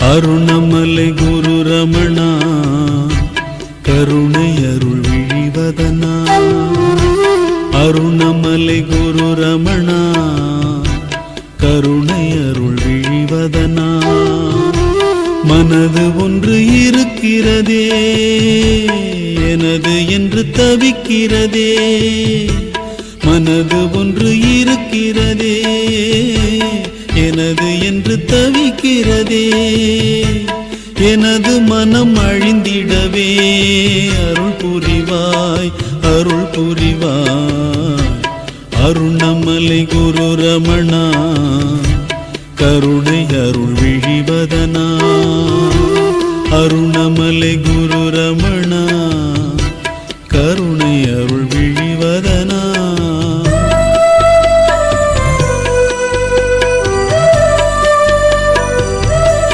அருணமலை குரு ரமணா கருணை அருள் விழிவதனா அருணமலை குரு ரமணா கருணை அருள் விழிவதனா மனது ஒன்று இருக்கிறதே எனது என்று தவிக்கிறதே மனது ஒன்று இருக்கிறதே எனது என்று தவிக்கிறதே எனது மனம் அழிந்திடவே அருள் புரிவாய் அருள் புரிவாய் அருணமலை குரு ரமணா கருணை அருள் விழிவதனா அருணமலை